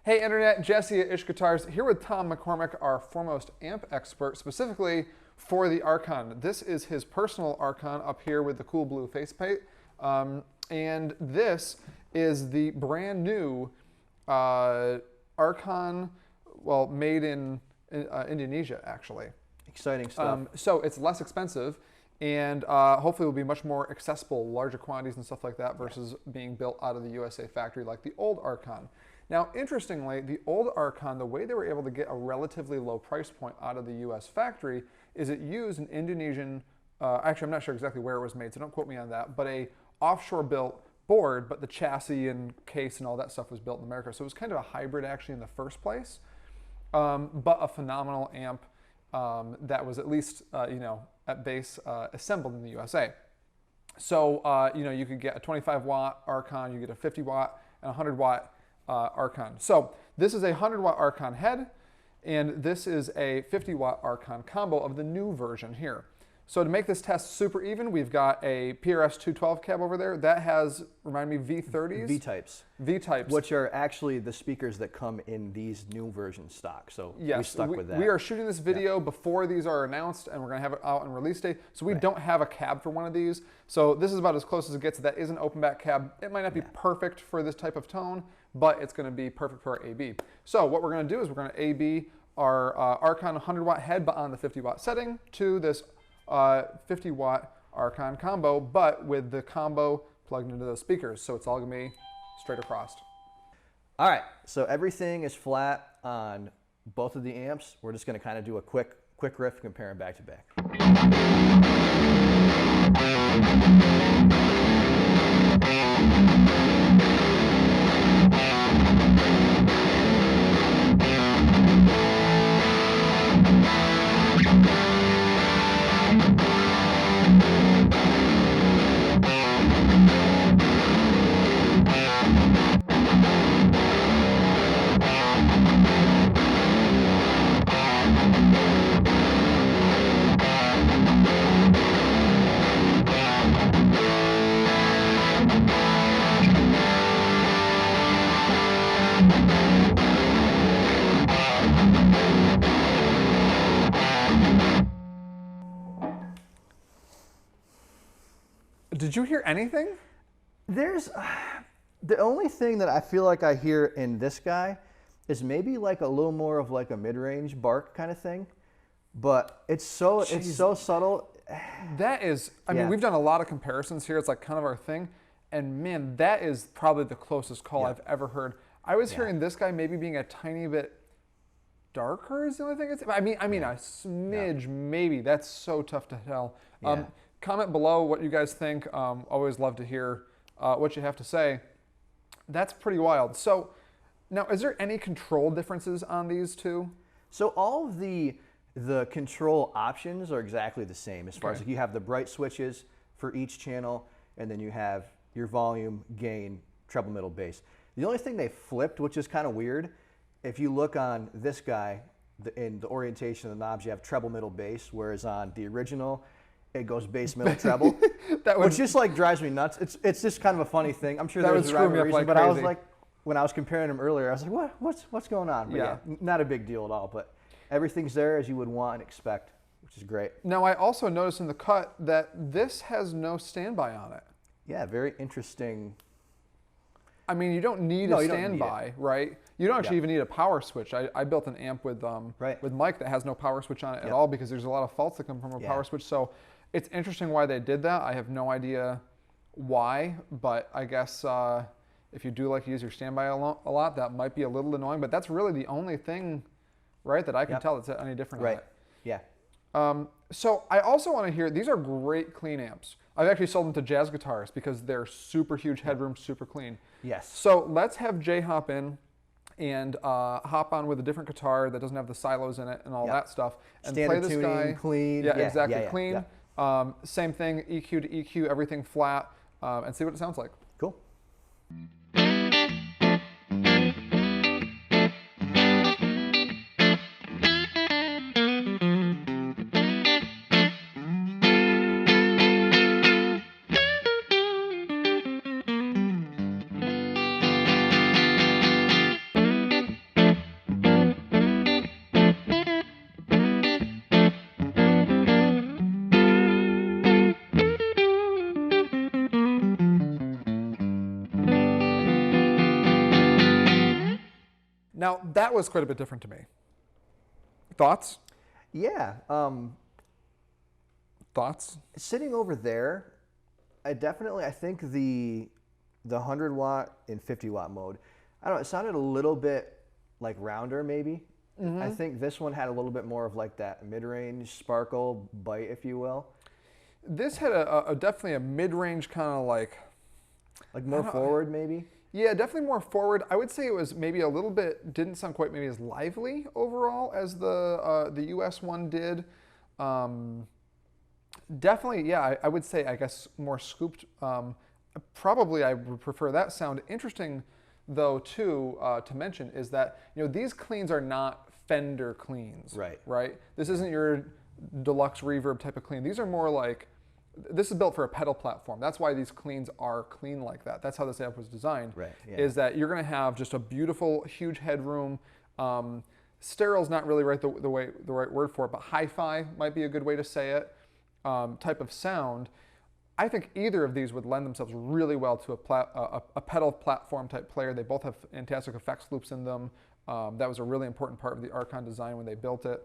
Hey Internet, Jesse at Ish Guitars here with Tom McCormick, our foremost amp expert, specifically for the Archon. This is his personal Archon up here with the cool blue faceplate. And this is the brand new Archon, well, made in Indonesia, actually. Exciting stuff. So it's less expensive and hopefully will be much more accessible, larger quantities and stuff like that versus being built out of the USA factory like the old Archon. Now, interestingly, the old Archon, the way they were able to get a relatively low price point out of the US factory is it used an Indonesian, actually I'm not sure exactly where it was made, so don't quote me on that, but a offshore built board, but the chassis and case and all that stuff was built in America. So it was kind of a hybrid actually in the first place, but a phenomenal amp that was at least, at base assembled in the USA. So, you could get a 25 watt Archon, you get a 50 watt and a 100 watt Archon. So this is a 100 watt Archon head, and this is a 50 watt Archon combo of the new version here. So to make this test super even, we've got a PRS 212 cab over there. That has, remind me, V30s? V-types. V-types. Which are actually the speakers that come in these new version stock. So yes, we stuck with that. We are shooting this video before these are announced, and we're going to have it out on release day. So we don't have a cab for one of these. So this is about as close as it gets. That is an open back cab. It might not be perfect for this type of tone, but it's going to be perfect for our AB. So what we're going to do is we're going to AB our Archon 100 watt head, but on the 50 watt setting to this 50 watt Archon combo, but with the combo plugged into those speakers. So it's all going to be straight across. All right, so everything is flat on both of the amps. We're just going to kind of do a quick riff, comparing back to back. Did you hear anything? There's the only thing that I feel like I hear in this guy is maybe like a little more of like a mid-range bark kind of thing, but it's so subtle. That is, I mean, we've done a lot of comparisons here. It's like kind of our thing, and man, that is probably the closest call I've ever heard. I was hearing this guy maybe being a tiny bit darker is the only thing. I mean, a smidge maybe. That's so tough to tell. Comment below what you guys think. Always love to hear what you have to say. That's pretty wild. So now, is there any control differences on these two? So all of the control options are exactly the same as far as like you have the bright switches for each channel, and then you have your volume, gain, treble, middle, bass. The only thing they flipped, which is kind of weird, if you look on this guy, in the orientation of the knobs, you have treble, middle, bass, whereas on the original, it goes bass, middle, treble, which just like drives me nuts. It's just kind of a funny thing. I'm sure there's a rhyme or reason, but I was like, when I was comparing them earlier, I was like, what's going on? But yeah, not a big deal at all. But everything's there as you would want and expect, which is great. Now I also noticed in the cut that this has no standby on it. Yeah, very interesting. I mean, you don't need a standby, right? You don't actually even need a power switch. I built an amp with Mike that has no power switch on it at all because there's a lot of faults that come from a power switch. So it's interesting why they did that. I have no idea why, but I guess if you do like to use your standby a lot, that might be a little annoying. But that's really the only thing, right, that I can tell that's any different. Right. On it. Yeah. So I also want to hear, these are great clean amps. I've actually sold them to jazz guitarists because they're super huge headroom, super clean. Yes. So let's have Jay hop in and hop on with a different guitar that doesn't have the silos in it and all that stuff. And standard play this tuning, guy. clean. Yeah, exactly, clean. Yeah. Same thing, EQ to EQ, everything flat, and see what it sounds like. Cool. Now, that was quite a bit different to me. Thoughts? Yeah. Thoughts? Sitting over there, I think the 100 watt and 50 watt mode, I don't know, it sounded a little bit like rounder maybe. I think this one had a little bit more of like that mid-range sparkle bite, if you will. This had definitely a mid-range kind of like more forward maybe? Yeah, definitely more forward. I would say it was maybe a little bit, didn't sound quite maybe as lively overall as the US one did. Definitely, yeah, I would say, I guess, more scooped. Probably I would prefer that sound. Interesting, though, too, to mention is that, these cleans are not Fender cleans. Right? This isn't your deluxe reverb type of clean. These are more like, this is built for a pedal platform. That's why these cleans are clean like that. That's how this amp was designed. Right. Yeah. Is that you're going to have just a beautiful, huge headroom. Sterile is not really the right word for it, but hi-fi might be a good way to say it. Type of sound. I think either of these would lend themselves really well to a pedal platform type player. They both have fantastic effects loops in them. That was a really important part of the Archon design when they built it.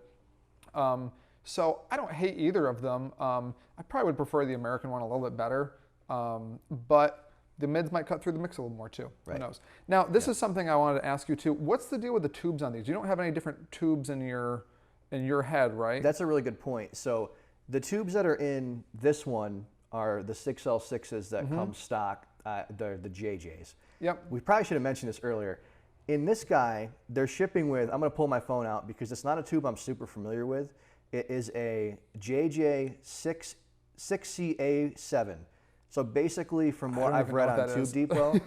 So I don't hate either of them. I probably would prefer the American one a little bit better, but the mids might cut through the mix a little more too. Who knows? Now, this is something I wanted to ask you too. What's the deal with the tubes on these? You don't have any different tubes in your head, right? That's a really good point. So the tubes that are in this one are the 6L6s that come stock. They're the JJs. Yep. We probably should have mentioned this earlier. In this guy, they're shipping with, I'm going to pull my phone out because it's not a tube I'm super familiar with. It is a JJ 6CA7. So basically, from what I've read on Tube Depot,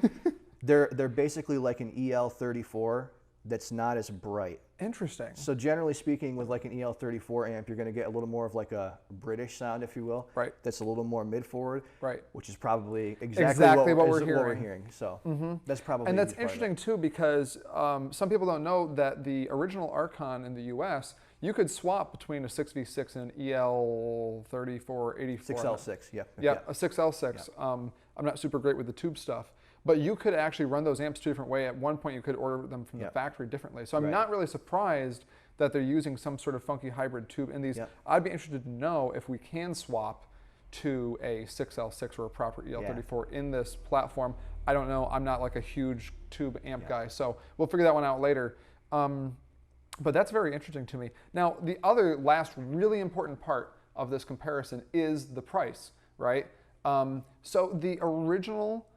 they're basically like an EL34 that's not as bright. Interesting. So generally speaking, with like an EL34 amp, you're going to get a little more of like a British sound, if you will. Right. That's a little more mid-forward. Right. Which is probably exactly what we're hearing. So that's probably. And that's interesting too, because some people don't know that the original Archon in the U.S., you could swap between a 6V6 and an EL3484. 6L6, yeah. A 6L6. I'm not super great with the tube stuff, but you could actually run those amps two different ways. At one point, you could order them from the factory differently. So I'm not really surprised that they're using some sort of funky hybrid tube in these. I'd be interested to know if we can swap to a 6L6 or a proper EL34 in this platform. I don't know. I'm not like a huge tube amp guy, so we'll figure that one out later. But that's very interesting to me. Now, the other last really important part of this comparison is the price, right? So the original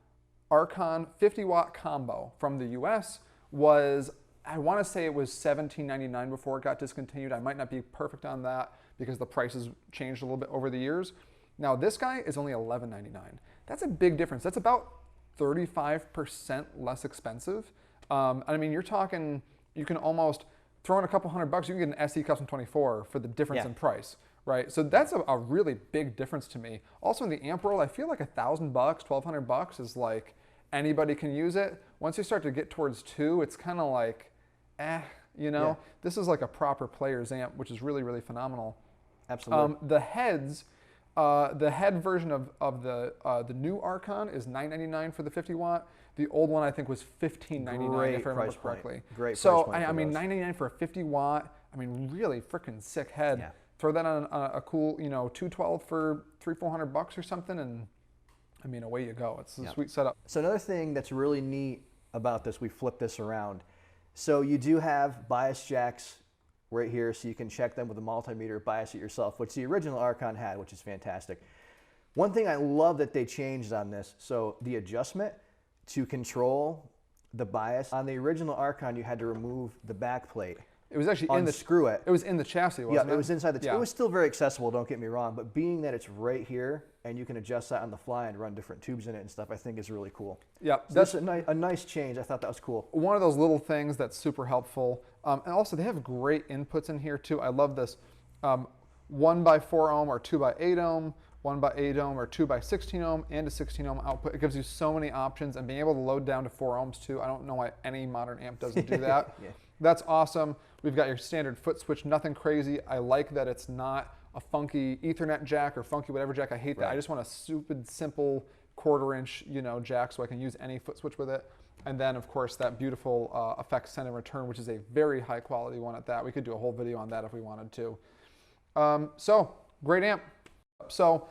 Archon 50 watt combo from the US was, I want to say it was $17.99 before it got discontinued. I might not be perfect on that because the prices changed a little bit over the years. Now this guy is only $11.99. That's a big difference. That's about 35% less expensive. I mean, you're talking, you can almost throw in a couple $100, you can get an SE Custom 24 for the difference in price, right? So that's a really big difference to me. Also in the amp world, I feel like $1,000, $1,200 is like, anybody can use it. Once you start to get towards two, it's kind of like, this is like a proper player's amp, which is really, really phenomenal. Absolutely. The heads, the head version of the new Archon is $9.99 for the 50 watt. The old one I think was $15.99 if I remember correctly. Great so price point. I mean, $9.99 for a 50 watt. I mean, really freaking sick head. Yeah. Throw that on a cool, 212 for $300-400 or something, and I mean, away you go. It's a sweet setup. So another thing that's really neat about this, we flip this around. So you do have bias jacks right here, so you can check them with a multimeter, bias it yourself, which the original Archon had, which is fantastic. One thing I love that they changed on this, so the adjustment to control the bias. On the original Archon, you had to remove the back plate. It was actually unscrew it. It was in the chassis, wasn't it? Yeah, it was inside the chassis. It was still very accessible, don't get me wrong, but being that it's right here and you can adjust that on the fly and run different tubes in it and stuff, I think is really cool. Yeah, so that's a nice change. I thought that was cool. One of those little things that's super helpful. And also, they have great inputs in here too. I love this 1x4 ohm or 2x8 ohm, 1x8 ohm or 2x16 ohm, and a 16 ohm output. It gives you so many options, and being able to load down to 4 ohms too. I don't know why any modern amp doesn't do that. That's awesome. We've got your standard foot switch, nothing crazy. I like that it's not a funky Ethernet jack or funky whatever jack. I hate that. I just want a stupid, simple 1/4-inch, jack, so I can use any foot switch with it. And then, of course, that beautiful effects send and return, which is a very high quality one at that. We could do a whole video on that if we wanted to. So great amp. So,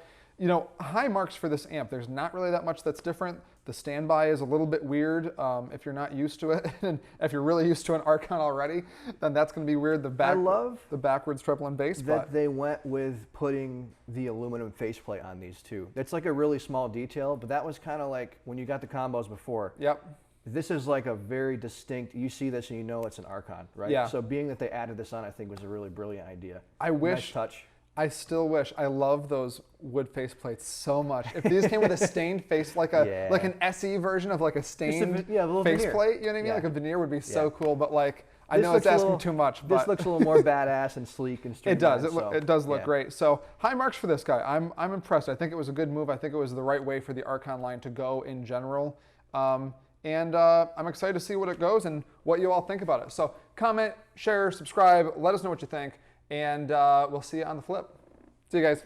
high marks for this amp. There's not really that much that's different. The standby is a little bit weird if you're not used to it. And if you're really used to an Archon already, then that's going to be weird. I love the backwards treble and bass. That they went with putting the aluminum faceplate on these too. That's like a really small detail, but that was kind of like when you got the combos before. Yep. This is like a very distinct, you see this and you know it's an Archon, right? Yeah. So being that they added this on, I think was a really brilliant idea. Nice touch. I still wish. I love those wood faceplates so much. If these came with a stained face, like an SE version of like a stained faceplate, you know what I mean? Like a veneer would be so cool. But like, I know it's asking too much. But this looks a little more badass and sleek and streamlined. It does. It does look great. So high marks for this guy. I'm impressed. I think it was a good move. I think it was the right way for the Archon line to go in general. And I'm excited to see what it goes and what you all think about it. So comment, share, subscribe. Let us know what you think. And we'll see you on the flip. See you guys.